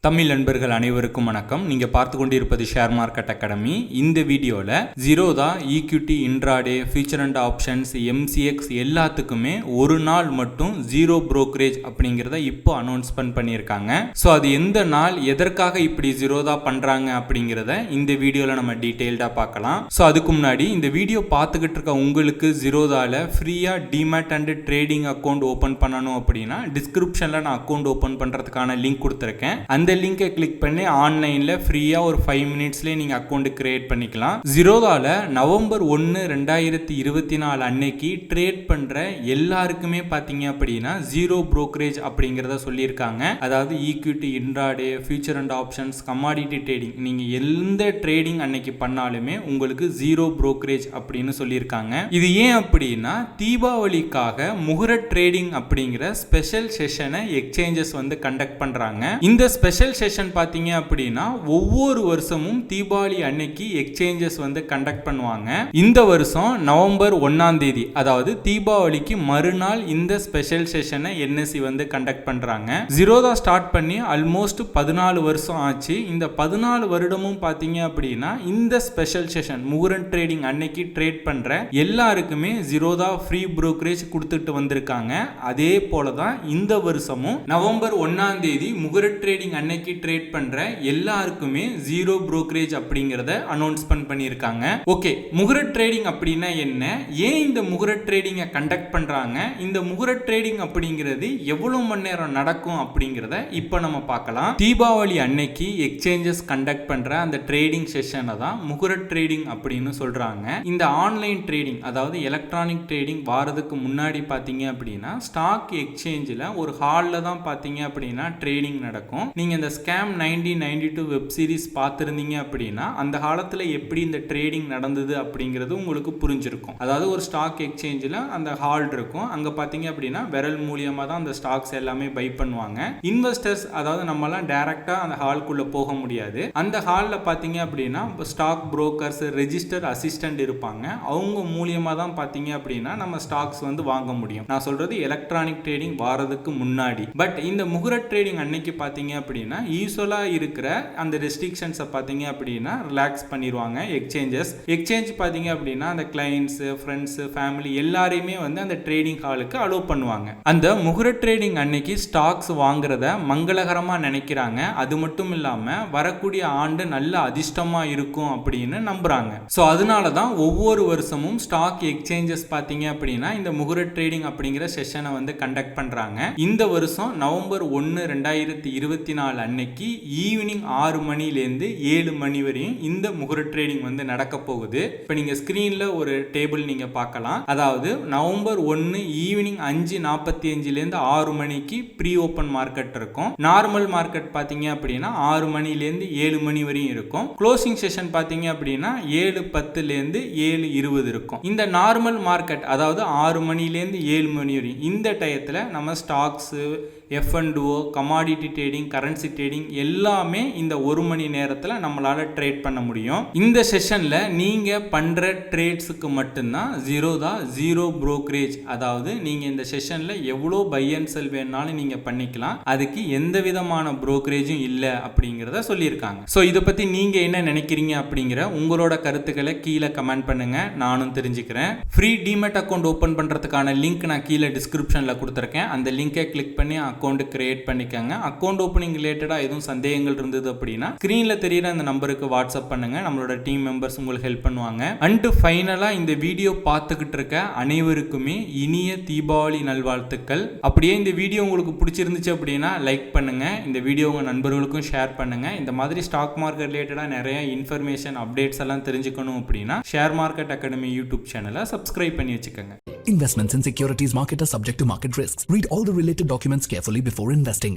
தமிழ் நண்பர்கள் அனைவருக்கும் வணக்கம். நீங்க பார்த்து கொண்டிருப்பது ஷேர் மார்க்கெட் அகாடமி. இந்த வீடியோல Zerodha, equity, intraday, future and options, MCX எல்லாத்துக்குமே ஒரு நாள் மட்டும் ஜீரோ புரோக்கரேஜ் அப்படிங்கிறத இப்போ அனௌன்ஸ்மெண்ட் பண்ணியிருக்காங்க. ஸோ அது எந்த நாள், எதற்காக இப்படி ஜீரோதா பண்றாங்க அப்படிங்கிறத இந்த வீடியோல நம்ம டீட்டெயில்டா பார்க்கலாம். ஸோ அதுக்கு முன்னாடி இந்த வீடியோ பார்த்துக்கிட்டு இருக்க உங்களுக்கு ஜீரோதால ஃப்ரீயா demat and trading account open பண்ணணும் அப்படின்னா டிஸ்கிரிப்ஷன்ல நான் அக்கௌண்ட் ஓபன் பண்றதுக்கான லிங்க் கொடுத்துருக்கேன். அந்த லிங்கை கிளிக் பண்ணி ஆன்லைன்ல ஃப்ரீயா ஒரு 5 மினிட்ஸ்லேயே நீங்க அக்கௌண்ட் கிரியேட் பண்ணிக்கலாம். ஜீரோதால நவம்பர் 1, 2024 அன்னைக்கு ட்ரேட் பண்ற எல்லாருக்குமே பாத்தீங்க அப்படின்னா ஜீரோ புரோக்கரேஜ் அப்படிங்கறத சொல்லியிருக்காங்க. அதாவது equity, intraday, future and options, commodity trading, நீங்க எந்த ட்ரேடிங் அன்னைக்கு பண்ணாலுமே உங்களுக்கு ஜீரோ புரோக்கரேஜ் அப்படின்னு சொல்லியிருக்காங்க. இது ஏன் அப்படின்னா தீபாவளிக்காக முஹுரட் ட்ரேடிங் அப்படிங்கிற ஸ்பெஷல் செஷனை எக்ஸ்சேஞ்சஸ் வந்து கண்டக்ட் பண்றாங்க. இந்த ஸ்பெஷல் செஷன் பாத்தீங்க அப்படின்னா ஒவ்வொரு வருஷமும் தீபாவளி அன்னைக்கு எக்ஸ்சேஞ்சஸ் வந்து கண்டக்ட் பண்ணுவாங்க. இந்த வருஷம் நவம்பர் 1ஆம் தேதி, அதாவது தீபாவளிக்கு மறுநாள் இந்த ஸ்பெஷல் செஷனை என்எஸ்சி வந்து கண்டக்ட் பண்றாங்க. ஜீரோதா ஸ்டார்ட் பண்ணி ஆல்மோஸ்ட் 14 வருஷம் ஆச்சு. இந்த 14 வருடமும் பாத்தீங்க அப்படின்னா இந்த ஸ்பெஷல் செஷன் முஹுரட் ட்ரேடிங் அன்னைக்கு ட்ரேட் பண்ற எல்லாருக்குமே ஜீரோதா ஃப்ரீ புரோக்கரேஜ் கொடுத்துட்டு வந்திருக்காங்க. அதே போலதான் இந்த வருஷமும் நவம்பர் 1ஆம் தேதி முஹுரட் ட்ரேடிங் அன்னைக்கு ட்ரேட் பண்ற எல்லாருக்குமே ஜீரோ புரோக்கரேஜ் அப்படிங்கறத அனௌன்ஸ்மெண்ட் பண்ணிருக்காங்க. ஓகே, முஹுரட் ட்ரேடிங் அப்படின்னா என்ன, ஏன் இந்த முஹுரட் ட்ரேடிங்கை கண்டக்ட் பண்றாங்க, இந்த முஹுரட் ட்ரேடிங் அப்படிங்கிறது எவ்வளவு மணி நேரம் நடக்கும் அப்படிங்கறத இப்போ நம்ம பார்க்கலாம். தீபாவளி அன்னைக்கு எக்ஸ்சேஞ்சஸ் கண்டக்ட் பண்ற அந்த ட்ரேடிங் செஷனை தான் முஹுரட் ட்ரேடிங் அப்படின்னு சொல்றாங்க. இந்த ஆன்லைன் ட்ரேடிங், அதாவது எலக்ட்ரானிக் ட்ரேடிங் வாரதுக்கு முன்னாடி பாத்தீங்க அப்படின்னா ஸ்டாக் எக்ஸ்சேஞ்சில் ஒரு ஹாலில் தான் பாத்தீங்க அப்படின்னா ட்ரேடிங் நடக்கும். நீங்க இந்த ஸ்கேம் 1992 வெப் சீரிஸ் பார்த்துருந்தீங்க அப்படின்னா அந்த காலத்தில் எப்படி இந்த ட்ரேடிங் நடந்தது அப்படிங்கிறது உங்களுக்கு புரிஞ்சிருக்கும். அதாவது ஒரு ஸ்டாக் எக்ஸ்சேஞ்சில் அந்த ஹால் இருக்கும். அங்கே பார்த்தீங்க அப்படின்னா விரல் மூலியமாக தான் அந்த ஸ்டாக்ஸ் எல்லாமே பை பண்ணுவாங்க. இன்வெஸ்டர்ஸ், அதாவது நம்மலாம் டைரக்டாக அந்த ஹால்குள்ளே போக முடியாது. அந்த ஹாலில் பார்த்தீங்க அப்படின்னா ஸ்டாக் புரோக்கர்ஸ், ரெஜிஸ்டர் அசிஸ்டன்ட் இருப்பாங்க. அவங்க மூலியமாக தான் பார்த்தீங்க அப்படின்னா நம்ம ஸ்டாக்ஸ் வந்து வாங்க முடியும். நான் சொல்றது எலக்ட்ரானிக் ட்ரேடிங் வாரதுக்கு முன்னாடி. பட் இந்த முஹுரட் ட்ரேடிங் அன்னைக்கு பார்த்தீங்க அப்படின்னா யூசுவலா இருக்கிற அந்த ரெஸ்ட்ரிக்ஷன்ஸை பார்த்தீங்க அப்படின்னா ரிலாக்ஸ் பண்ணிடுவாங்க எக்ஸ்சேஞ்ச் பார்த்தீங்க அப்படின்னா அந்த கிளைண்ட்ஸ், ஃப்ரெண்ட்ஸ், ஃபேமிலி எல்லாரையுமே வந்து அந்த ட்ரேடிங் ஹாலுக்கு அலோவ் பண்ணுவாங்க. அந்த முஹுரட் ட்ரேடிங் அன்னைக்கு ஸ்டாக்ஸ் வாங்குறத மங்களகரமா நினைக்கிறாங்க. அது மட்டும் இல்லாம வரக்கூடிய ஆண்டு நல்ல அதிர்ஷ்டமா இருக்கும் அப்படின்னு நம்புறாங்க. ஸோ அதனால தான் ஒவ்வொரு வருஷமும் ஸ்டாக் எக்ஸ்சேஞ்சஸ் பார்த்தீங்க அப்படின்னா இந்த முஹுரட் ட்ரேடிங் அப்படிங்கிற செஷனை வந்து கண்டக்ட் பண்றாங்க. இந்த வருஷம் நவம்பர் 1, 2024 அன்னைக்கு ஈவினிங் 6 மணிலேருந்து 7 மணி வரையும் இந்த முஹுரட் ட்ரேடிங் வந்து நடக்க போகுது. இப்போ நீங்க ஸ்கிரீன்ல ஒரு டேபிள் நீங்க பார்க்கலாம். அதாவது நவம்பர் 1 ஈவினிங் 5:45லேருந்து 6 மணிக்கு ப்ரீ ஓப்பன் மார்க்கெட் இருக்கும். நார்மல் மார்க்கெட் பார்த்தீங்க அப்படின்னா 6 மணிலேருந்து 7 மணி வரையும் இருக்கும். க்ளோசிங் செஷன் பார்த்தீங்க அப்படின்னா 7:10லேருந்து 7:20 இருக்கும். இந்த நார்மல் மார்க்கெட், அதாவது 6 மணிலேருந்து 7 மணி வரையும் இந்த டயத்தில் நம்ம stocks, F&O, commodity trading, currency trading எல்லாமே இந்த 1 மணி நேரத்தில் நம்மளால ட்ரேட் பண்ண முடியும். இந்த செஷன்ல நீங்க பண்ற ட்ரேட்ஸுக்கு மட்டும்தான் ஜீரோதா ஜீரோ புரோக்கரேஜ். அதாவது நீங்க இந்த செஷன்ல எவ்வளோ பை அண்ட் செல் வேணாலும் நீங்க பண்ணிக்கலாம். அதுக்கு எந்த விதமான புரோக்கரேஜும் இல்லை அப்படிங்கிறத சொல்லியிருக்காங்க. ஸோ இதை பத்தி நீங்க என்ன நினைக்கிறீங்க அப்படிங்கிற உங்களோட கருத்துக்களை கீழே கமெண்ட் பண்ணுங்க, நானும் தெரிஞ்சுக்கிறேன். ஃப்ரீ டிமேட் அக்கௌண்ட் ஓபன் பண்றதுக்கான லிங்க் நான் கீழே டிஸ்கிரிப்ஷன்ல கொடுத்துருக்கேன். அந்த லிங்கை கிளிக் பண்ணி அக்கௌண்ட் கிரியேட் பண்ணிக்கங்க. அக்கௌண்ட் ஓபனிங் ரிலேட்டடா எதுவும் சந்தேகங்கள் இருந்தது அப்படின்னா ஸ்கிரீன்ல தெரியுற அந்த நம்பருக்கு வாட்ஸ்அப் பண்ணுங்க. நம்மளோட டீம் மெம்பர்ஸ் உங்களுக்கு ஹெல்ப் பண்ணுவாங்க. அண்ட் ஃபைனலா இந்த வீடியோ பார்த்துக்கிட்டு இருக்க அனைவருக்குமே இனிய தீபாவளி நல்வாழ்த்துக்கள். அப்படியே இந்த வீடியோ உங்களுக்கு பிடிச்சிருந்துச்சு அப்படின்னா லைக் பண்ணுங்க. இந்த வீடியோ உங்க நண்பர்களுக்கும் ஷேர் பண்ணுங்க. இந்த மாதிரி ஸ்டாக் மார்க்கெட் ரிலேட்டடா நிறைய இன்ஃபர்மேஷன், அப்டேட்ஸ் எல்லாம் தெரிஞ்சுக்கணும் அப்படின்னா ஷேர் மார்க்கெட் அகாடமி யூடியூப் சேனலை சப்ஸ்கிரைப் பண்ணி வச்சுக்கோங்க. Investments in securities market are subject to market risks. Read all the related documents carefully before investing.